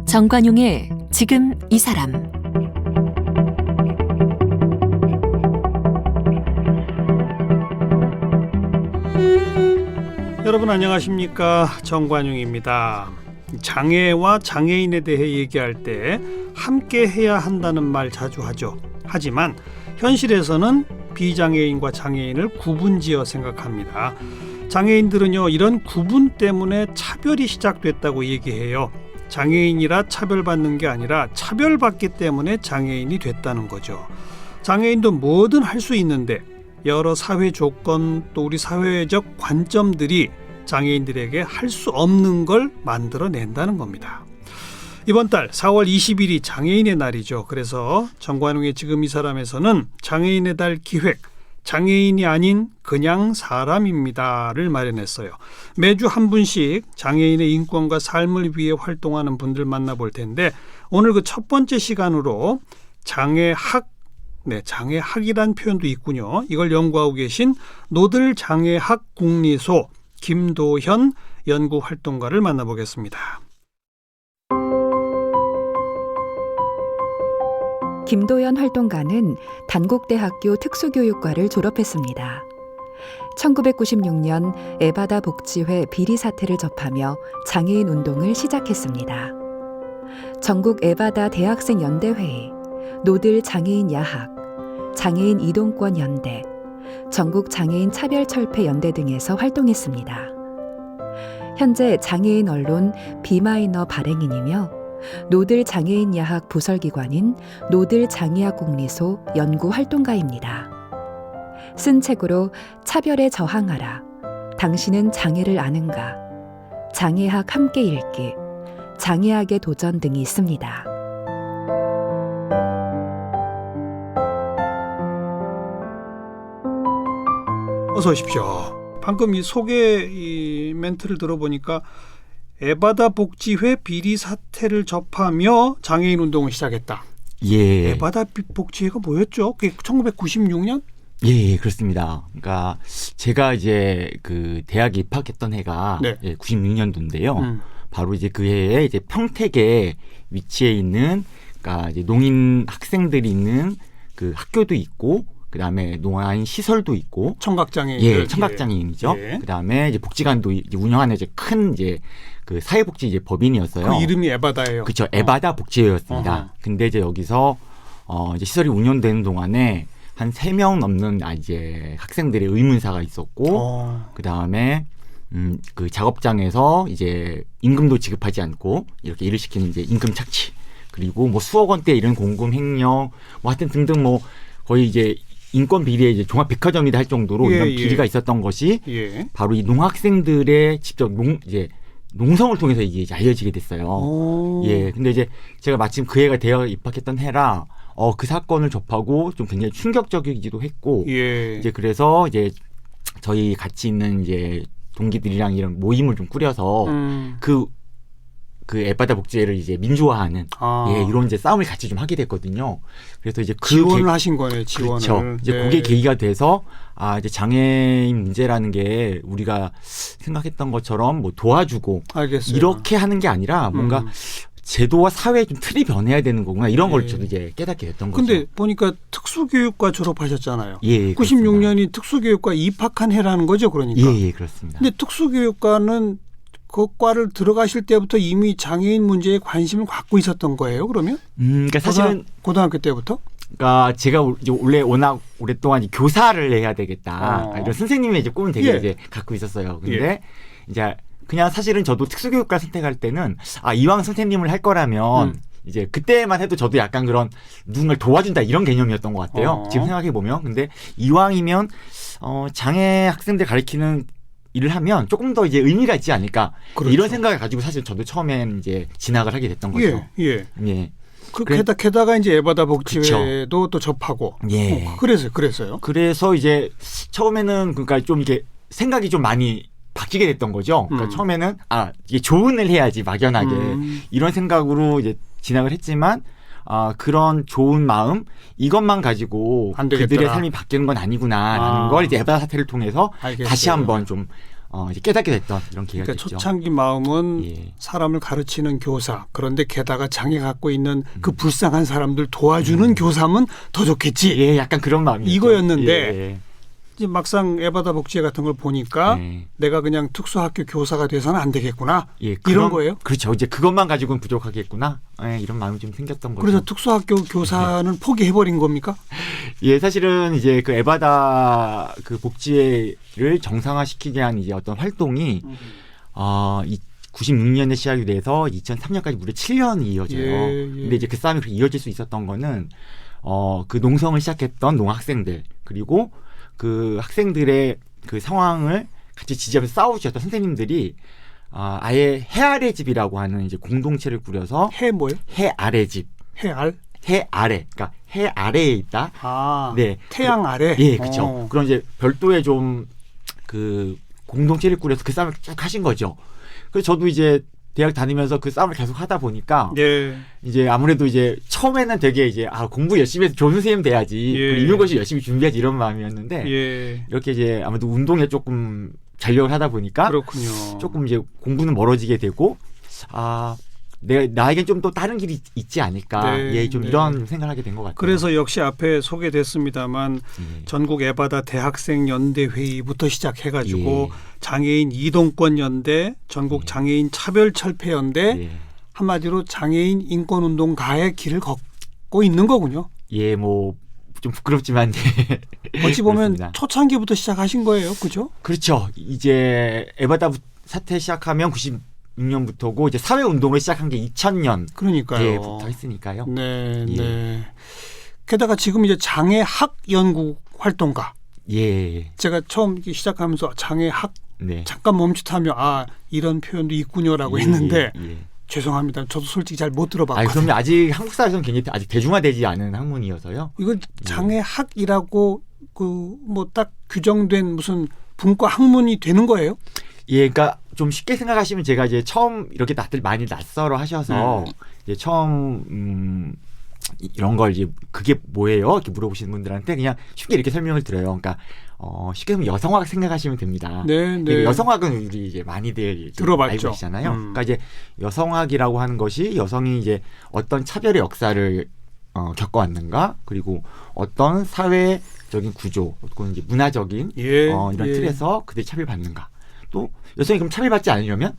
정관용의 지금 이 사람. 여러분 안녕하십니까? 정관용입니다. 장애와 장애인에 대해 얘기할 때 함께 해야 한다는 말 자주 하죠. 하지만 현실에서는 비장애인과 장애인을 구분지어 생각합니다. 장애인들은요, 이런 구분 때문에 차별이 시작됐다고 얘기해요. 장애인이라 차별받는 게 아니라 차별받기 때문에 장애인이 됐다는 거죠. 장애인도 뭐든 할 수 있는데 여러 사회 조건 또 우리 사회적 관점들이 장애인들에게 할 수 없는 걸 만들어낸다는 겁니다. 이번 달 4월 20일이 장애인의 날이죠. 그래서 정관용의 지금 이 사람에서는 장애인의 달 기획, 장애인이 아닌 그냥 사람입니다를 마련했어요. 매주 한 분씩 장애인의 인권과 삶을 위해 활동하는 분들 만나볼 텐데, 오늘 그 첫 번째 시간으로 장애학, 장애학이란 표현도 있군요. 이걸 연구하고 계신 노들장애학 국리소 김도현 연구활동가를 만나보겠습니다. 김도현 활동가는 단국대학교 특수교육과를 졸업했습니다. 1996년 에바다 복지회 비리 사태를 접하며 장애인 운동을 시작했습니다. 전국 에바다 대학생 연대회의, 노들 장애인 야학, 장애인 이동권 연대, 전국 장애인 차별철폐 연대 등에서 활동했습니다. 현재 장애인 언론 비마이너 발행인이며 노들 장애인 야학 부설기관인 노들 장애학 국리소 연구 활동가입니다. 쓴 책으로 차별에 저항하라, 당신은 장애를 아는가, 장애학 함께 읽기, 장애학의 도전 등이 있습니다. 어서 오십시오. 방금 이 소개 이 멘트를 들어보니까 에바다 복지회 비리 사태를 접하며 장애인 운동을 시작했다. 예. 에바다 복지회가 뭐였죠? 그게 1996년? 예, 그렇습니다. 그러니까 제가 이제 그 대학에 입학했던 해가 네. 96년도인데요. 바로 이제 그 해에 이제 평택에 위치해 있는, 그러니까 이제 농인 학생들이 있는 그 학교도 있고, 그 다음에 농아인 시설도 있고, 청각장애인. 예, 청각장애인이죠. 예. 그 다음에 이제 복지관도 이제 운영하는 이제 큰 이제 그 사회복지 이제 법인이었어요. 그 이름이 에바다예요. 그렇죠. 에바다 복지회였습니다. 어허. 근데 이제 여기서 이제 시설이 운영되는 동안에 한 3명 넘는 이제 학생들의 의문사가 있었고, 그 다음에 그 작업장에서 이제 임금도 지급하지 않고 이렇게 일을 시키는 이제 임금 착취, 그리고 뭐 수억 원대 이런 공금 횡령, 뭐 하여튼 등등 뭐 거의 이제 인권 비리에 이제 종합백화점이다 할 정도로 이런 비리가 있었던 것이 바로 이 농학생들의 직접 농성을 통해서 이게 이제 알려지게 됐어요. 예. 근데 이제 제가 마침 그 해가 대학에 입학했던 해라, 그 사건을 접하고 좀 굉장히 충격적이기도 했고, 이제 그래서 이제 저희 같이 있는 이제 동기들이랑 이런 모임을 좀 꾸려서 그 에바다 복지회를 이제 민주화하는 이런 이제 싸움을 같이 좀 하게 됐거든요. 그래서 이제 지원을 하신 거네요. 지원을. 그렇죠. 이제 그게 계기가 돼서 이제 장애인 문제라는 게 우리가 생각했던 것처럼 뭐 도와주고 알겠어요. 이렇게 하는 게 아니라 뭔가 제도와 사회의 좀 틀이 변해야 되는 거구나, 이런 걸 저도 이제 깨닫게 됐던 거죠. 근데 보니까 특수교육과 졸업하셨잖아요. 예, 96년이 특수교육과 입학한 해라는 거죠, 그러니까. 예, 그렇습니다. 근데 특수교육과는 그 과를 들어가실 때부터 이미 장애인 문제에 관심을 갖고 있었던 거예요, 그러면? 그러니까 사실은 고등학교 때부터? 그러니까 제가 이제 원래 워낙 오랫동안 이제 교사를 해야 되겠다, 이런 선생님의 이제 꿈을 되게 이제 갖고 있었어요. 근데 이제 그냥 사실은 저도 특수교육과 선택할 때는 이왕 선생님을 할 거라면 이제 그때만 해도 저도 약간 그런 누군가를 도와준다 이런 개념이었던 것 같아요. 지금 생각해 보면. 근데 이왕이면 장애 학생들 가르치는 일을 하면 조금 더 이제 의미가 있지 않을까, 그렇죠. 이런 생각을 가지고 사실 저도 처음엔 이제 진학을 하게 됐던 거죠. 예. 그래, 게다가 이제 에바다 복지회도 그쵸. 또 접하고. 예. 그랬어요. 그래서 이제 처음에는 그러니까 좀 이게 생각이 좀 많이 바뀌게 됐던 거죠. 그러니까 처음에는 이게 좋은 일 해야지 막연하게 이런 생각으로 이제 진학을 했지만 그런 좋은 마음 이것만 가지고 안 되겠더라. 그들의 삶이 바뀌는 건 아니구나라는 걸 이제 에바다 사태를 통해서 알겠어요. 다시 한번 좀 이제 깨닫게 됐던 이런 기회가 그러니까 됐죠. 초창기 마음은 예. 사람을 가르치는 교사, 그런데 게다가 장애 갖고 있는 그 불쌍한 사람들 도와주는 교사면 더 좋겠지. 예, 약간 그런 마음이죠. 이거였는데 예. 이제 막상 에바다 복지회 같은 걸 보니까 예. 내가 그냥 특수학교 교사가 돼서는 안 되겠구나. 예, 이런 거예요? 그렇죠. 이제 그것만 가지고는 부족하겠구나. 예, 이런 마음이 좀 생겼던 거죠. 그래서 특수학교 교사는 포기해버린 겁니까? 예, 사실은 이제 그 에바다 그 복지회를 정상화시키기 위한 이제 어떤 활동이 96년에 시작이 돼서 2003년까지 무려 7년이 이어져요. 예. 근데 이제 그 싸움이 그렇게 이어질 수 있었던 거는 그 농성을 시작했던 농학생들 그리고 그 학생들의 그 상황을 같이 지지하면서 싸우셨던 선생님들이 아예 해 아래 집이라고 하는 이제 공동체를 꾸려서 해 뭐예요? 해 아래 집, 해알? 해 아래, 그러니까 해 아래에 있다. 네, 태양 아래. 예, 그렇죠. 그런 이제 별도의 좀 그 공동체를 꾸려서 그 싸움을 쭉 하신 거죠. 그래서 저도 이제 대학 다니면서 그 싸움을 계속 하다 보니까 예. 이제 아무래도 이제 처음에는 되게 이제 공부 열심히 해서 좋은 선생님 돼야지, 예. 그리고 임용고시 열심히 준비해야지 이런 마음이었는데 예. 이렇게 이제 아무래도 운동에 조금 전력을 하다 보니까 그렇군요. 조금 이제 공부는 멀어지게 되고 나에겐 좀 또 다른 길이 있지 않을까. 네, 예, 좀 네. 이런 생각을 하게 된 것 같아요. 그래서 역시 앞에 소개됐습니다만 예. 전국 에바다 대학생 연대 회의부터 시작해가지고 예. 장애인 이동권 연대, 전국 예. 장애인 차별철폐 연대, 예. 한마디로 장애인 인권운동가의 길을 걷고 있는 거군요. 예, 뭐 좀 부끄럽지만 어찌 보면 그렇습니다. 초창기부터 시작하신 거예요, 그죠? 그렇죠. 이제 에바다 사태 시작하면 96년부터고 이제 사회 운동을 시작한 게 2000년 그러니까요. 부터 했으니까요. 네, 예. 네. 게다가 지금 이제 장애학 연구 활동가. 예, 제가 처음 시작하면서 장애학 네. 잠깐 멈칫하며 이런 표현도 있군요라고 했는데 예. 죄송합니다. 저도 솔직히 잘 못 아, 들어봤거든요. 그럼요. 아직 한국 사회에서는 굉장히 아직 대중화되지 않은 학문이어서요. 이거 장애학이라고 그 뭐 딱 규정된 무슨 분과 학문이 되는 거예요? 예, 그러니까 좀 쉽게 생각하시면 제가 이제 처음 이렇게 다들 많이 낯설어 하셔서 이제 처음 이런 걸 이제 그게 뭐예요? 이렇게 물어보시는 분들한테 그냥 쉽게 이렇게 설명을 드려요. 그러니까 쉽게 보면 여성학 생각하시면 됩니다. 네, 네. 여성학은 우리 이제 많이들 들어봤죠. 알고 계시잖아요. 그러니까 이제 여성학이라고 하는 것이 여성이 이제 어떤 차별의 역사를 겪어왔는가, 그리고 어떤 사회적인 구조, 혹은 이제 문화적인 이런 틀에서 그들이 차별받는가. 또 여성이 그럼 차별받지 않으려면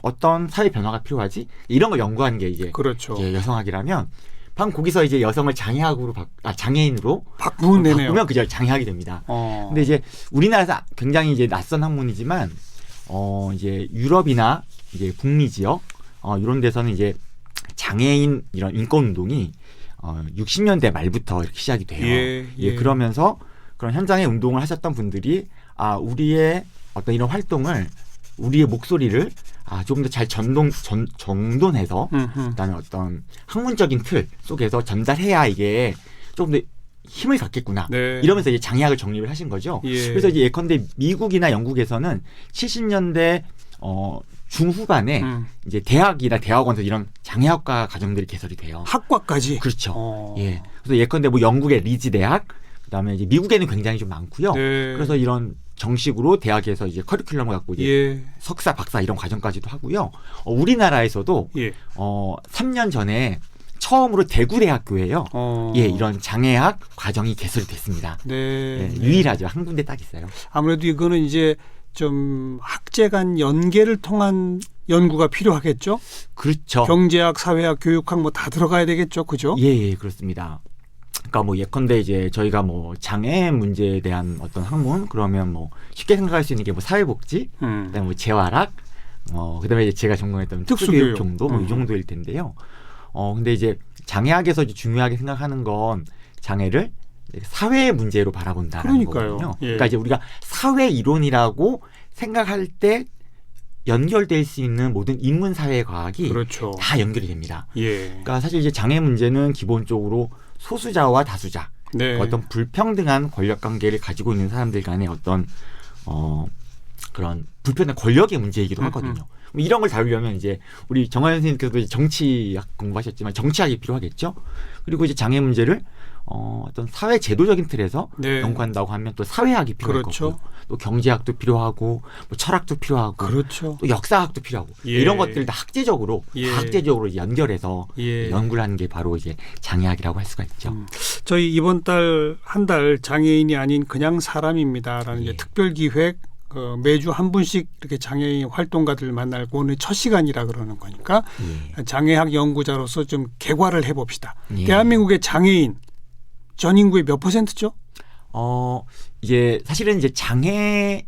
어떤 사회 변화가 필요하지? 이런 걸 연구하는 게 이제 그렇죠. 여성학이라면 방금 거기서 이제 여성을 장애학으로 장애인으로 바꾸면 되네요. 바꾸면 그저 장애학이 됩니다. 근데 이제 우리나라에서 굉장히 이제 낯선 학문이지만 이제 유럽이나 이제 북미 지역 이런 데서는 이제 장애인 이런 인권 운동이 60년대 말부터 이렇게 시작이 돼요. 예. 그러면서 그런 현장에 운동을 하셨던 분들이 우리의 어떤 이런 활동을 우리의 목소리를 조금 더 잘 정돈해서 그다음에 어떤 학문적인 틀 속에서 전달해야 이게 조금 더 힘을 갖겠구나. 네. 이러면서 이제 장애학을 정립을 하신 거죠. 예. 그래서 이제 예컨대 미국이나 영국에서는 70년대 중후반에 이제 대학이나 대학원에서 이런 장애학과 과정들이 개설이 돼요. 학과까지. 그렇죠. 예. 그래서 예컨대 뭐 영국의 리즈 대학, 그다음에 이제 미국에는 굉장히 좀 많고요. 네. 그래서 이런 정식으로 대학에서 이제 커리큘럼을 갖고 이제 석사, 박사 이런 과정까지도 하고요. 우리나라에서도 3년 전에 처음으로 대구대학교에요. 이런 장애학 과정이 개설이 됐습니다. 네. 유일하죠. 한 군데 딱 있어요. 아무래도 이거는 이제 좀 학제 간 연계를 통한 연구가 필요하겠죠? 그렇죠. 경제학, 사회학, 교육학 뭐 다 들어가야 되겠죠, 그죠? 예, 그렇습니다. 그러니까 뭐 예컨대 이제 저희가 뭐 장애 문제에 대한 어떤 학문 그러면 뭐 쉽게 생각할 수 있는 게 뭐 사회복지, 그다음에 뭐 재활학, 그다음에 이제 제가 전공했던 특수교육 정도 뭐 이 정도일 텐데요. 근데 이제 장애학에서 이제 중요하게 생각하는 건 장애를 사회 문제로 바라본다는 거거든요. 그러니까 이제 우리가 사회 이론이라고 생각할 때 연결될 수 있는 모든 인문 사회 과학이 그렇죠. 다 연결이 됩니다. 예. 그러니까 사실 이제 장애 문제는 기본적으로 소수자와 다수자, 네. 어떤 불평등한 권력 관계를 가지고 있는 사람들 간의 어떤 그런 불편한 권력의 문제이기도 하거든요. 이런 걸 다루려면 이제 우리 정환 선생님께서도 이제 정치학 공부하셨지만 정치학이 필요하겠죠. 그리고 이제 장애 문제를 어떤 사회 제도적인 틀에서 네. 연구한다고 하면 또 사회학이 필요할 그렇죠. 거고, 또 경제학도 필요하고, 뭐 철학도 필요하고, 그렇죠. 또 역사학도 필요하고, 예. 이런 것들을 다 학제적으로 연결해서 예. 연구를 하는 게 바로 이제 장애학이라고 할 수가 있죠. 저희 이번 달 한 달 장애인이 아닌 그냥 사람입니다라는 예. 이제 특별 기획 매주 한 분씩 이렇게 장애인 활동가들 만나고 오늘 첫 시간이라 그러는 거니까 예. 장애학 연구자로서 좀 개괄을 해봅시다. 예. 대한민국의 장애인 전 인구의 몇 %죠? 이제 사실은 이제 장애인을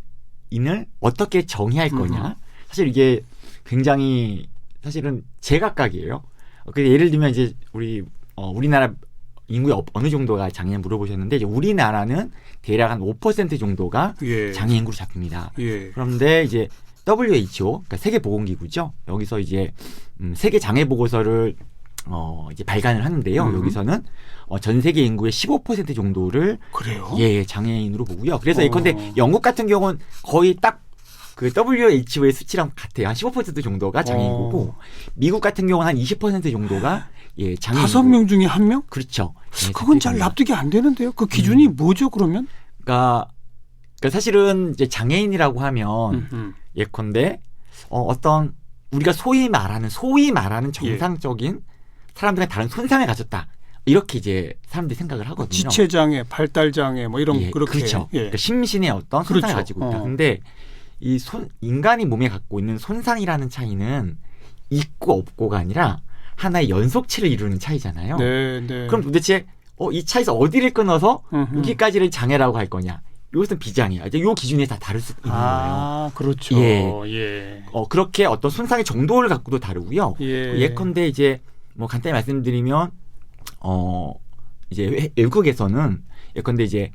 어떻게 정의할 거냐. 사실 이게 굉장히 사실은 제각각이에요. 예를 들면 이제 우리나라 인구의 어느 정도가 장애인 물어보셨는데, 이제 우리나라는 대략 한 5% 정도가 예. 장애 인구로 잡힙니다. 예. 그런데 이제 WHO, 그러니까 세계보건기구죠. 여기서 이제 세계 장애 보고서를 이제 발간을 하는데요. 여기서는 전 세계 인구의 15% 정도를 그래요? 예, 장애인으로 보고요. 그래서 예컨대 영국 같은 경우는 거의 딱 그 WHO의 수치랑 같아요. 한 15% 정도가 장애인구고, 미국 같은 경우는 한 20% 정도가 예, 장애인. 5명 중에 1명? 그렇죠. 예, 그건 잘 납득이 안 되는데요. 그 기준이 뭐죠, 그러면? 그러니까 사실은 이제 장애인이라고 하면 예컨대 어떤 우리가 소위 말하는 정상적인 사람들과 다른 손상을 가졌다. 이렇게 이제 사람들이 생각을 하거든요. 지체장애, 발달장애 뭐 이런 예, 그렇게. 그렇죠. 예. 그러니까 심신의 어떤 손상을 그렇죠. 가지고 있다. 근데 인간이 몸에 갖고 있는 손상이라는 차이는 있고 없고가 아니라 하나의 연속체를 이루는 차이잖아요. 네, 네. 그럼 도대체 이 차에서 어디를 끊어서 여기까지를 장애라고 할 거냐? 이것은 비장애야. 이제 요 기준에 다 다를 수 있는 거예요. 아, 그렇죠. 예. 그렇게 어떤 손상의 정도를 갖고도 다르고요. 예컨대 이제 뭐 간단히 말씀드리면 이제 외국에서는 예컨대 이제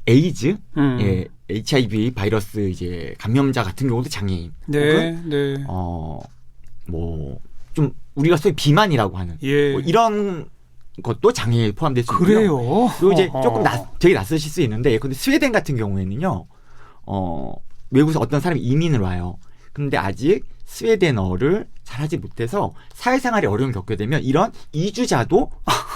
에이즈, 예, HIV 바이러스 이제 감염자 같은 경우도 장애인. 네, 혹은 네. 뭐 좀 우리가 소위 비만이라고 하는 예. 뭐 이런 것도 장애에 포함될 수 있고요. 그래요. 그리고 이제 조금 되게 낯서실 수 있는데, 근데 스웨덴 같은 경우에는요, 외국에서 어떤 사람이 이민을 와요. 근데 아직 스웨덴어를 잘하지 못해서 사회생활에 어려움을 겪게 되면 이런 이주자도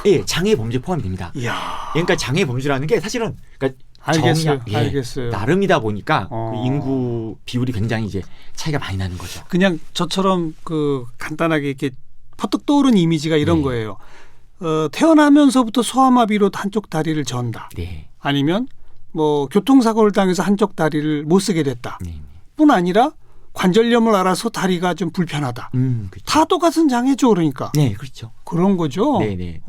예, 장애 범죄에 포함이 됩니다. 이야. 그러니까 장애 범죄라는 게 사실은 그러니까 알겠어요. 예, 알겠어요. 나름이다 보니까 그 인구 비율이 굉장히 이제 차이가 많이 나는 거죠. 그냥 저처럼 그 간단하게 이렇게 퍼뜩 떠오른 이미지가 이런 거예요. 태어나면서부터 소아마비로 한쪽 다리를 전다. 네. 아니면 뭐 교통사고를 당해서 한쪽 다리를 못 쓰게 됐다. 네. 뿐 아니라 관절염을 알아서 다리가 좀 불편하다. 그렇죠. 다 똑같은 장애죠, 그러니까. 네, 그렇죠. 그런 거죠. 네네.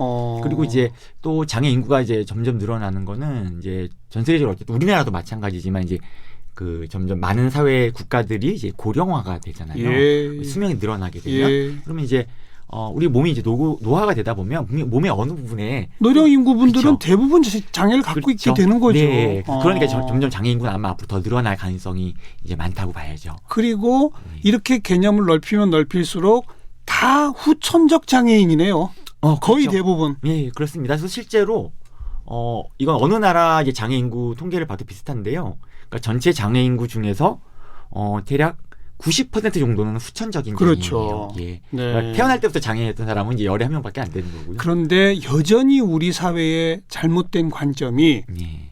그리고 이제 또 장애 인구가 이제 점점 늘어나는 거는 이제 전 세계적으로 어쨌든 우리나라도 마찬가지지만 이제 그 점점 많은 사회 국가들이 이제 고령화가 되잖아요. 예. 수명이 늘어나게 되면 예. 그러면 이제 우리 몸이 이제 노화가 되다 보면 몸의 어느 부분에 노령 인구분들은 그렇죠. 대부분 장애를 갖고 그렇죠. 있게 되는 거죠. 네. 그러니까 점점 장애 인구는 아마 앞으로 더 늘어날 가능성이 이제 많다고 봐야죠. 그리고 이렇게 개념을 넓히면 넓힐수록 다 후천적 장애인이네요. 거의 그렇죠. 대부분. 예, 그렇습니다. 그래서 실제로 이건 어느 나라 이제 장애 인구 통계를 봐도 비슷한데요. 그러니까 전체 장애 인구 중에서 대략 90% 정도는 후천적인 그렇죠. 장애인이에요. 예. 네. 그러니까 태어날 때부터 장애였던 사람은 이제 열에 한 명밖에 안 되는 거고요. 그런데 여전히 우리 사회의 잘못된 관점이 예.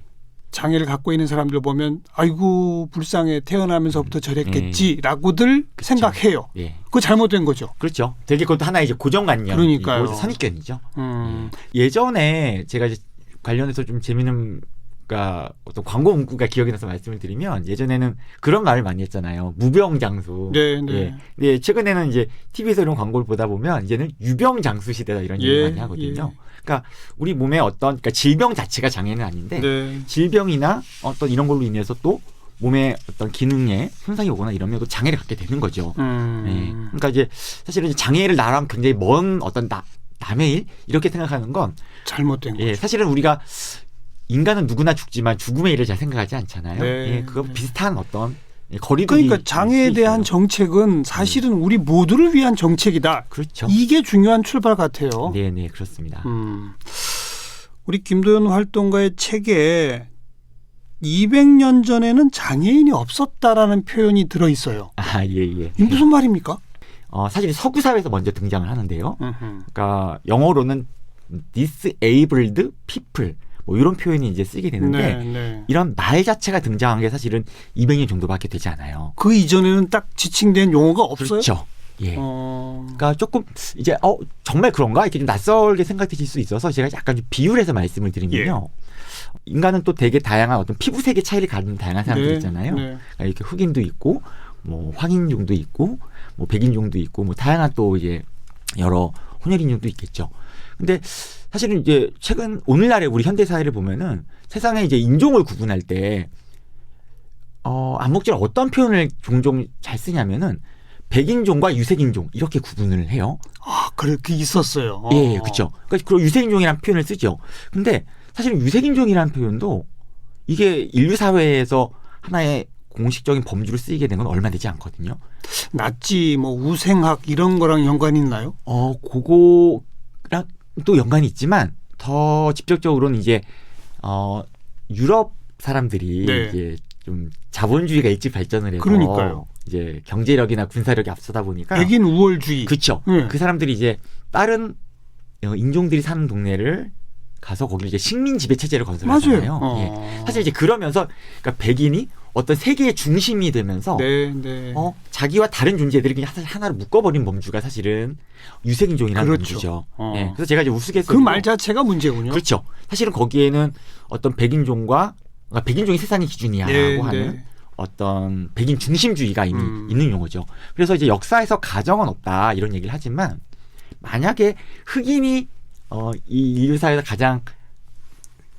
장애를 갖고 있는 사람들 보면 아이고 불쌍해 태어나면서부터 저랬겠지라고들 생각해요. 예. 그거 잘못된 거죠. 그렇죠. 되게 그것도 하나의 이제 고정관념, 그러니까요. 선입견이죠. 예. 예전에 제가 이제 관련해서 좀 재미있는 그러니까 어떤 광고 문구가 기억이 나서 말씀을 드리면, 예전에는 그런 말을 많이 했잖아요. 무병장수. 네, 네. 예. 근데 최근에는 이제 TV에서 이런 광고를 보다 보면 이제는 유병장수 시대다 이런 얘기 많이 하거든요. 그러니까 우리 몸에 어떤 그러니까 질병 자체가 장애는 아닌데 네. 질병이나 어떤 이런 걸로 인해서 또 몸의 어떤 기능에 손상이 오거나 이러면 또 장애를 갖게 되는 거죠. 예. 그러니까 이제 사실은 이제 장애를 나랑 굉장히 먼 어떤 남의 일 이렇게 생각하는 건 잘못된 거죠. 예, 사실은 우리가 인간은 누구나 죽지만 죽음의 일을 잘 생각하지 않잖아요. 네. 예, 그거 비슷한 어떤 거리두기. 그러니까 장애에 대한 정책은 사실은 우리 모두를 위한 정책이다. 그렇죠. 이게 중요한 출발 같아요. 네, 네, 그렇습니다. 우리 김도연 활동가의 책에 200년 전에는 장애인이 없었다라는 표현이 들어 있어요. 아, 예. 이게 무슨 말입니까? 사실 서구 사회에서 먼저 등장을 하는데요. 음흠. 그러니까 영어로는 disabled people 뭐 이런 표현이 이제 쓰게 되는데 네. 이런 말 자체가 등장한 게 사실은 200년 정도밖에 되지 않아요. 그 이전에는 딱 지칭된 용어가 없어요? 그렇죠. 예. 어... 그러니까 조금 이제 정말 그런가 이렇게 좀 낯설게 생각되실 수 있어서 제가 약간 좀 비유를 해서 말씀을 드리면요. 인간은 또 되게 다양한 어떤 피부색의 차이를 가진 다양한 사람들 있잖아요. 네. 그러니까 이렇게 흑인도 있고 뭐 황인종도 있고 뭐 백인종도 있고 뭐 다양한 또 이제 여러 혼혈인종도 있겠죠. 근데 사실은 이제 최근 오늘날의 우리 현대 사회를 보면은 세상에 이제 인종을 구분할 때 암묵적으로 어떤 표현을 종종 잘 쓰냐면은 백인종과 유색인종 이렇게 구분을 해요. 아, 그렇게 있었어요. 예, 그렇죠. 그러니까 그런 유색인종이라는 표현을 쓰죠. 근데 사실은 유색인종이라는 표현도 이게 인류 사회에서 하나의 공식적인 범주로 쓰이게 된 건 얼마 되지 않거든요. 나치, 뭐 우생학 이런 거랑 연관이 있나요? 그거랑 또 연관이 있지만 더 직접적으로는 이제 유럽 사람들이 네. 이제 좀 자본주의가 일찍 발전을 해서 그러니까요. 이제 경제력이나 군사력이 앞서다 보니까 백인 우월주의. 그렇죠. 네. 그 사람들이 이제 다른 인종들이 사는 동네를 가서 거기 이제 식민 지배 체제를 건설하잖아요. 맞아요. 예. 사실 이제 그러면서 그러니까 백인이 어떤 세계의 중심이 되면서 네. 자기와 다른 존재들이 그냥 사실 하나로 묶어버린 범주가 사실은 유색인종이라는 그렇죠. 범주죠. 예. 그래서 제가 이제 우스갯소리로 그 말 자체가 문제군요. 그렇죠. 사실은 거기에는 어떤 백인종과 그러니까 백인종이 세상의 기준이야라고 하는 어떤 백인 중심주의가 이미 있는 용어죠. 그래서 이제 역사에서 가정은 없다 이런 얘기를 하지만 만약에 흑인이 이 인류 사회에서 가장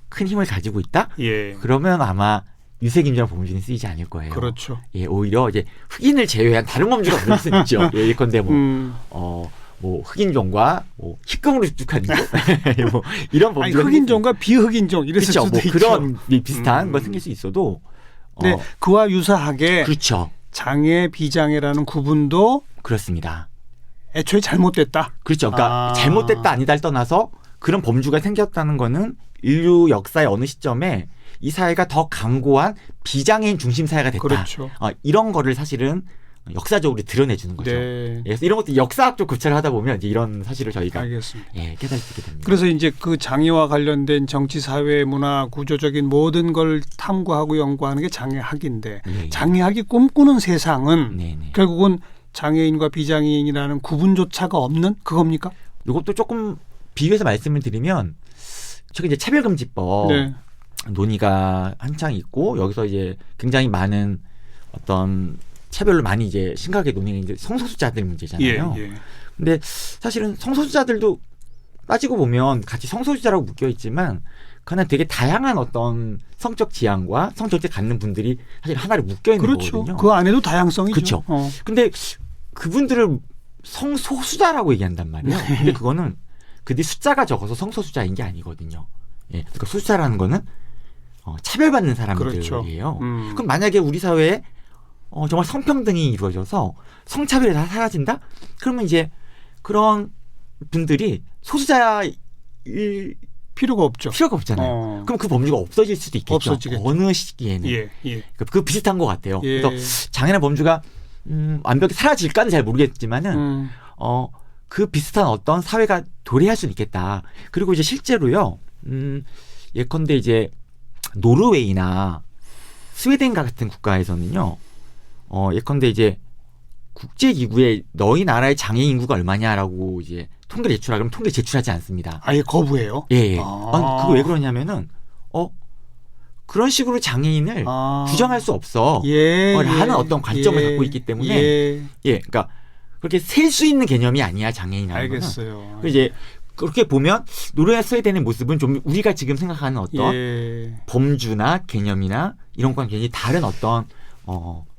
큰 힘을 가지고 있다? 예. 그러면 아마 유색인종 범주는 쓰이지 않을 거예요. 그렇죠. 예, 오히려 이제 흑인을 제외한 다른 범주가 그럴 수 있죠. 예, 예컨대 뭐 흑인종과 뭐 희금으로 축축한 인종, 뭐 이런 아니, 범주가 흑인종과 비흑인종 이랬을 그렇죠. 수도 뭐 있죠. 그런 비슷한 거 생길 수 있어도 네, 그와 유사하게 그렇죠. 장애, 비장애라는 구분도 그렇습니다. 애초에 잘못됐다. 그렇죠. 그러니까 잘못됐다 아니다를 떠나서 그런 범주가 생겼다는 거는 인류 역사의 어느 시점에 이 사회가 더 강고한 비장애인 중심 사회가 됐다. 그렇죠. 이런 거를 사실은 역사적으로 드러내주는 거죠. 네. 그래서 이런 것도 역사학적 구체를 하다 보면 이제 이런 사실을 저희가 알겠습니다. 깨달을 수 있게 됩니다. 그래서 이제 그 장애와 관련된 정치, 사회, 문화, 구조적인 모든 걸 탐구하고 연구하는 게 장애학인데 예. 장애학이 꿈꾸는 세상은 네네. 결국은 장애인과 비장애인이라는 구분조차가 없는 그겁니까? 이것도 조금 비교해서 말씀을 드리면 최근 이제 차별금지법 네. 논의가 한창 있고 여기서 이제 굉장히 많은 어떤 차별로 많이 이제 심각하게 논의는 이제 성소수자들 문제잖아요. 예. 근데 사실은 성소수자들도 따지고 보면 같이 성소수자라고 묶여 있지만 그는 되게 다양한 어떤 성적 지향과 성적을 갖는 분들이 사실 하나로 묶여 있는 그렇죠. 거거든요. 그 안에도 다양성이죠. 그렇죠. 근데 그분들을 성소수자라고 얘기한단 말이에요. 근데 그거는 그들이 숫자가 적어서 성소수자인 게 아니거든요. 예. 그러니까 소수자라는 거는 차별받는 사람들이에요. 그렇죠. 그럼 만약에 우리 사회에 정말 성평등이 이루어져서 성차별이 다 사라진다? 그러면 이제 그런 분들이 소수자일 필요가 없죠. 필요가 없잖아요. 그럼 그 범주가 없어질 수도 있겠죠. 없어지겠죠. 어느 시기에는. 예. 그 비슷한 것 같아요. 예. 그래서 장애나 범주가 완벽히 사라질까는 잘 모르겠지만은 그 비슷한 어떤 사회가 도래할 수는 있겠다. 그리고 이제 실제로요. 예컨대 이제 노르웨이나 스웨덴 같은 국가에서는요. 예컨대 이제 국제기구에 너희 나라의 장애인 인구가 얼마냐라고 이제 통계를 제출하라 그러면 통계 제출하지 않습니다. 아예 거부해요? 예. 그거 왜 그러냐면은 그런 식으로 장애인을 규정할 수 없어. 라는 어떤 관점을 갖고 있기 때문에 그러니까 그렇게 셀 수 있는 개념이 아니야 장애인이라는 알겠어요. 거는. 이제 그렇게 보면 노르웨이 스웨덴의 모습은 좀 우리가 지금 생각하는 어떤 범주나 개념이나 이런 건 굉장히 다른 어떤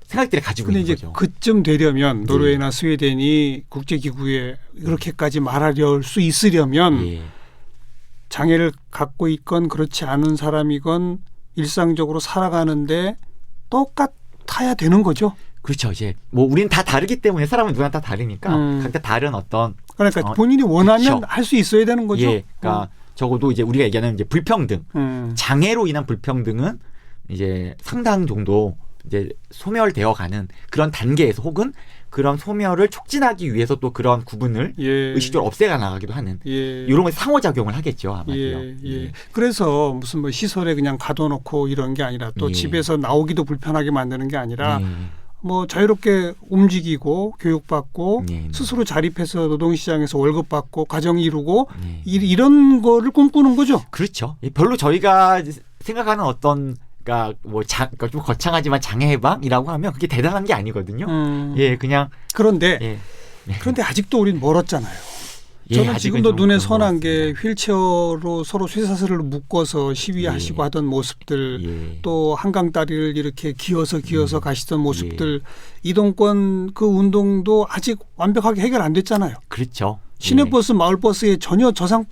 생각들을 가지고 있는 거죠. 근데 이제 그쯤 되려면 노르웨이나 스웨덴이 국제기구에 그렇게까지 말하려 수 있으려면 장애를 갖고 있건 그렇지 않은 사람이건 일상적으로 살아가는데 똑같아야 되는 거죠. 그렇죠. 이제 뭐 우리는 다 다르기 때문에 사람은 누구나 다 다르니까 각자 다른 어떤 그러니까 본인이 원하면 그렇죠. 할 수 있어야 되는 거죠. 그러니까 적어도 이제 우리가 얘기하는 이제 불평등, 장애로 인한 불평등은 이제 상당 정도 이제 소멸되어 가는 그런 단계에서 혹은 그런 소멸을 촉진하기 위해서 또 그런 구분을 예. 의식적으로 없애가 나가기도 하는 예. 이런 건 상호작용을 하겠죠 아마도요. 예, 예. 그래서 무슨 뭐 시설에 그냥 가둬놓고 이런 게 아니라 또 예. 집에서 나오기도 불편하게 만드는 게 아니라 예. 뭐 자유롭게 움직이고 교육받고 예. 스스로 자립해서 노동시장에서 월급 받고 가정 이루고 예. 이런 거를 꿈꾸는 거죠. 그렇죠. 별로 저희가 생각하는 어떤 그러니까 그러니까 좀 거창하지만 장애 해방이라고 하면 그게 대단한 게 아니거든요. 예, 그냥 그런데 예. 그런데 아직도 우린 멀었잖아요. 예, 저는 아직은 지금도 좀 눈에 그런 선한 것 게 같습니다. 휠체어로 서로 쇠사슬을 묶어서 시위하시고 예. 하던 모습들 예. 또 한강 다리를 이렇게 기어서 가시던 모습들 이동권 그 운동도 아직 완벽하게 해결 안 됐잖아요. 그렇죠. 시내버스, 마을버스에 전혀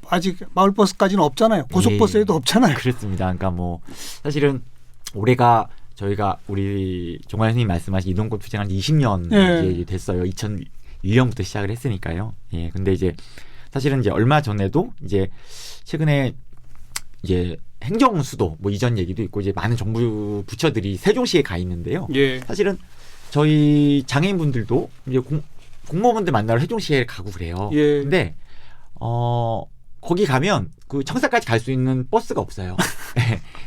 아직 마을버스까지는 없잖아요. 고속버스에도 없잖아요. 그렇습니다. 그러니까 뭐 사실은 올해가 저희가 우리 정관 선생님 말씀하신 이동권 투쟁한 지 20년 예. 이제 됐어요. 2001년부터 시작을 했으니까요. 예. 근데 이제 사실은 이제 얼마 전에도 이제 최근에 이제 행정수도 뭐 이전 얘기도 있고 이제 많은 정부 부처들이 세종시에 가 있는데요. 예. 사실은 저희 장애인분들도 이제 공무원분들 만나러 세종시에 가고 그래요. 예. 근데 거기 가면 그 청사까지 갈 수 있는 버스가 없어요.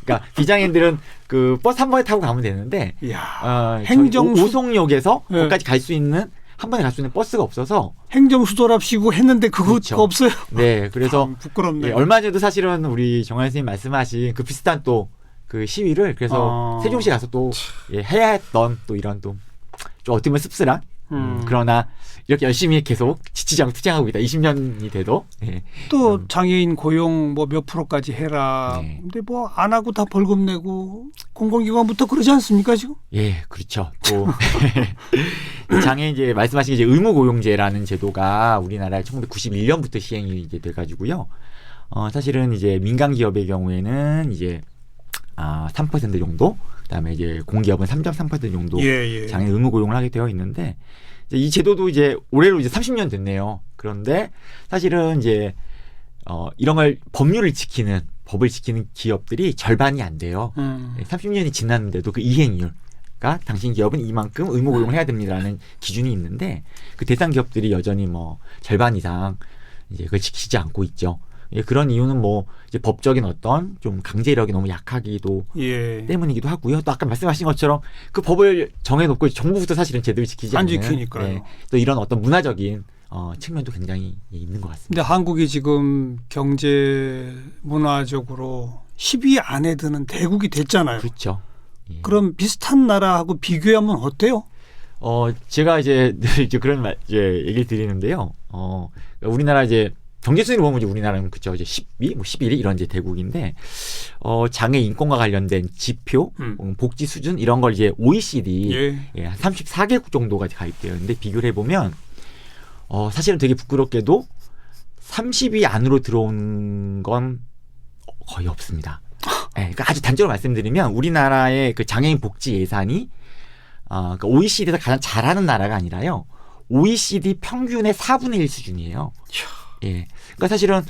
그러니까 비장애인들은 그 버스 한 번에 타고 가면 되는데 이야. 오송역에서 예. 거기까지 갈 수 있는 한 번에 갈 수 있는 버스가 없어서 행정수도랍시고 했는데 그거 그렇죠. 없어요. 네 그래서 참 부끄럽네요. 예, 얼마 전에도 사실은 우리 정관 선생님 말씀하신 그 비슷한 또 그 시위를 그래서 세종시 가서 또 해야 했던 또 이런 또 좀 어떻게 보면 씁쓸한 그러나 이렇게 열심히 계속 지치지 않고 투쟁하고 있다. 20년이 돼도. 예. 또 장애인 고용 뭐 몇 프로까지 해라. 네. 근데 뭐 안 하고 다 벌금 내고 공공기관부터 그러지 않습니까 지금? 예, 그렇죠. 또 장애인 이제 말씀하신 이제 의무고용제라는 제도가 우리나라에 1991년부터 시행이 이제 돼가지고요. 사실은 이제 민간 기업의 경우에는 이제 3% 정도, 그다음에 이제 공기업은 3.3% 정도 예. 장애인 의무 고용을 하게 되어 있는데 이제 이 제도도 이제 올해로 이제 30년 됐네요. 그런데 사실은 이제 이런 걸 법을 지키는 기업들이 절반이 안 돼요. 30년이 지났는데도 그 이행률. 그러니까 당신 기업은 이만큼 의무 고용을 해야 됩니다라는 기준이 있는데 그 대상 기업들이 여전히 뭐 절반 이상 이제 그걸 지키지 않고 있죠. 예, 그런 이유는 뭐 이제 법적인 어떤 좀 강제력이 너무 약하기도 때문이기도 하고요. 또 아까 말씀하신 것처럼 그 법을 정해놓고 정부부터 사실은 제대로 지키지 안 않는 지키니까요. 또 이런 어떤 문화적인 측면도 굉장히 있는 것 같습니다. 근데 한국이 지금 경제 문화적으로 10위 안에 드는 대국이 됐잖아요. 그렇죠. 예. 그럼 비슷한 나라하고 비교하면 어때요? 제가 이제 그런 얘기를 드리는데요. 우리나라 이제 경제 순위를 보면 이제 우리나라는 그죠 이제 10위, 뭐 11위 이런 이제 대국인데 장애 인권과 관련된 지표, 복지 수준 이런 걸 이제 OECD 한 34개국 정도가 가입되어 있는데 비교를 해보면 사실은 되게 부끄럽게도 30위 안으로 들어온 건 거의 없습니다. 네, 그러니까 아주 단적으로 말씀드리면 우리나라의 그 장애인 복지 예산이 그러니까 OECD에서 가장 잘하는 나라가 아니라요. OECD 평균의 4분의 1 수준이에요. 예. 그러니까 사실은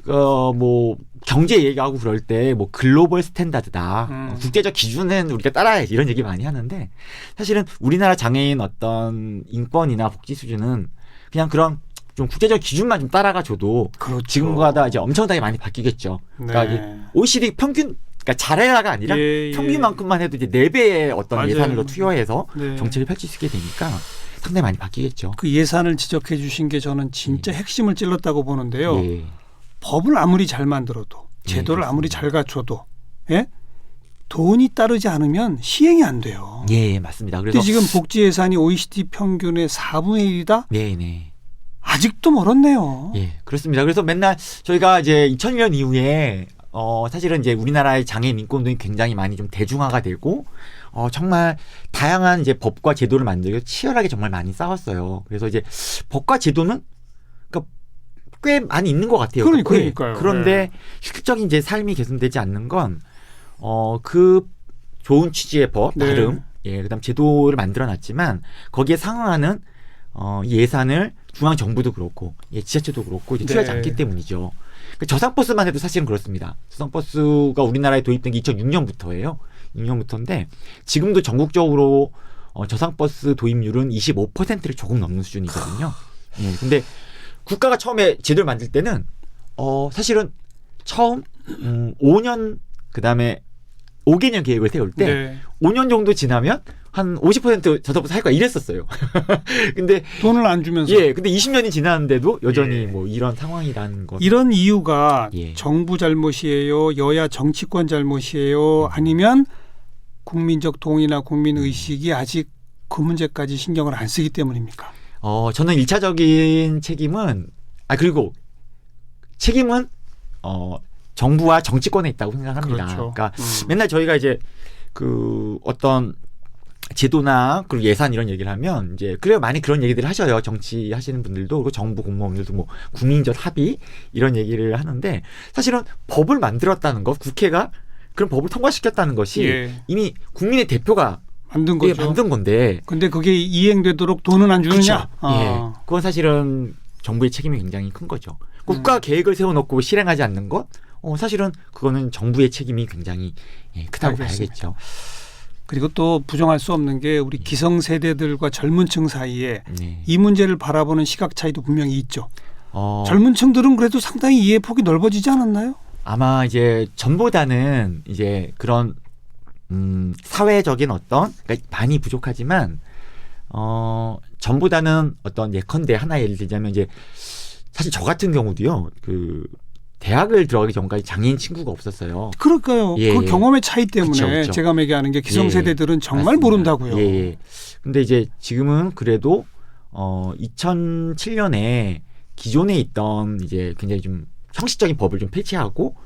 뭐 경제 얘기하고 그럴 때 뭐 글로벌 스탠다드다. 국제적 기준은 우리가 따라야지 이런 얘기 많이 하는데 사실은 우리나라 장애인 어떤 인권이나 복지 수준은 그냥 그런 좀 국제적 기준만 좀 따라가 줘도 그렇죠. 지금보다 이제 엄청나게 많이 바뀌겠죠. 그러니까 OECD 평균 그러니까 잘해라가 아니라 평균만큼만 해도 이제 4배의 어떤 맞아요. 예산을 더 투여해서 네. 정책을 펼칠 수 있게 되니까 상당히 많이 바뀌겠죠. 그 예산을 지적해 주신 게 저는 진짜 핵심을 찔렀다고 보는데요. 예. 법을 아무리 잘 만들어도 제도를 아무리 잘 갖춰도 돈이 따르지 않으면 시행이 안 돼요. 예, 맞습니다. 그래서 근데 지금 복지 예산이 OECD 평균의 4분의 1이다? 네. 아직도 멀었네요. 예, 그렇습니다. 그래서 맨날 저희가 이제 2001년 이후에 사실은 이제 우리나라의 장애인 인권운동이 굉장히 많이 좀 대중화가 되고 정말 다양한 이제 법과 제도를 만들고 치열하게 정말 많이 싸웠어요. 그래서 이제 법과 제도는 그러니까 꽤 많이 있는 것 같아요. 그러니까요. 그런데 실질적인 이제 삶이 개선되지 않는 건 그 좋은 취지의 법 나름 그다음 제도를 만들어놨지만 거기에 상응하는 예산을 중앙 정부도 그렇고 지자체도 그렇고 이제 투여하지 않기 때문이죠. 저상버스만 해도 사실은 그렇습니다. 저상버스가 우리나라에 도입된 게 2006년부터예요. 2006년부터인데 지금도 전국적으로 저상버스 도입률은 25%를 조금 넘는 수준이거든요. 예, 근데 국가가 처음에 제도를 만들 때는 사실은 처음 5년 그다음에 5개년 계획을 세울 때 네. 5년 정도 지나면 한 50% 저작버스 할 거야 이랬었어요. 근데 돈을 안 주면서 근데 20년이 지났는데도 여전히 예. 뭐 이런 상황이라는 것. 이런 이유가 예. 정부 잘못이에요, 여야 정치권 잘못이에요, 아니면 국민적 동의나 국민 의식이 아직 그 문제까지 신경을 안 쓰기 때문입니까? 저는 1차적인 책임은 그리고 책임은 정부와 정치권에 있다고 생각합니다. 그렇죠. 그러니까 맨날 저희가 이제 그 어떤 제도나 그리고 예산 이런 얘기를 하면 이제 그래요 많이 그런 얘기들을 하셔요. 정치 하시는 분들도 그리고 정부 공무원들도 뭐 국민적 합의 이런 얘기를 하는데 사실은 법을 만들었다는 것, 국회가 그런 법을 통과시켰다는 것이 예. 이미 국민의 대표가 만든 거죠. 만든 건데. 근데 그게 이행되도록 돈은 안 주느냐? 그렇죠. 그건 사실은 정부의 책임이 굉장히 큰 거죠. 국가 계획을 세워놓고 실행하지 않는 것, 사실은 그거는 정부의 책임이 굉장히 크다고 알겠습니다. 봐야겠죠. 그리고 또 부정할 수 없는 게 우리 기성세대들과 젊은 층 사이에 네. 이 문제를 바라보는 시각 차이도 분명히 있죠. 젊은 젊은 층들은 그래도 상당히 이해 폭이 넓어지지 않았나요? 아마 이제 전보다는 이제 그런 사회적인 어떤 그러니까 많이 부족하지만 전보다는 어떤 예컨대 하나 예를 들자면 이제 사실 저 같은 경우도요 그 대학을 들어가기 전까지 장애인 친구가 없었어요. 그럴까요? 예, 그 예. 경험의 차이 때문에 그쵸, 그쵸. 제가 얘기하는 게 기성세대들은 정말 맞습니다. 모른다고요. 예. 근데 이제 지금은 그래도 2007년에 기존에 있던 이제 굉장히 좀 형식적인 법을 좀 폐지하고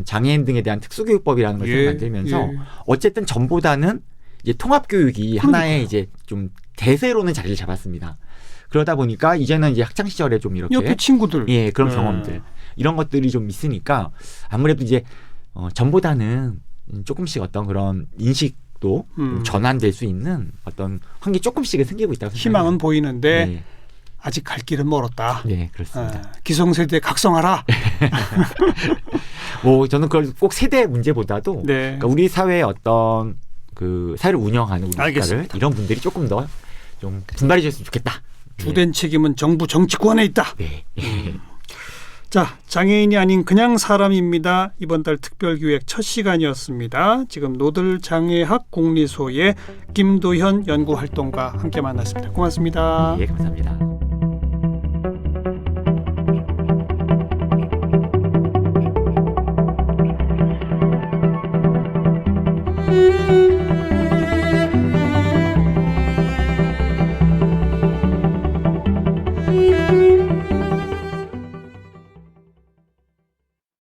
장애인 등에 대한 특수교육법이라는 것을 예, 만들면서 예. 어쨌든 전보다는 이제 통합교육이 하나의 이제 좀 대세로는 자리를 잡았습니다. 그러다 보니까 이제는 이제 학창 시절에 좀 이렇게 옆에 친구들. 그런 예. 경험들 이런 것들이 좀 있으니까 아무래도 이제 전보다는 조금씩 어떤 그런 인식도 좀 전환될 수 있는 어떤 환경이 조금씩은 생기고 있다고 생각합니다. 희망은 보이는데 네. 아직 갈 길은 멀었다. 네, 그렇습니다. 기성세대 각성하라. 뭐 저는 그걸 꼭 세대 문제보다도 네. 그러니까 우리 사회의 어떤 그 사회를 운영하는 우리 국가를 알겠습니다. 이런 분들이 조금 더 좀 분발해 주셨으면 좋겠다. 주된 책임은 정부 정치권에 있다. 네. 자, 장애인이 아닌 그냥 사람입니다. 이번 달 특별기획 첫 시간이었습니다. 지금 노들장애학 공리소의 김도현 연구활동가 함께 만났습니다. 고맙습니다. 예, 감사합니다.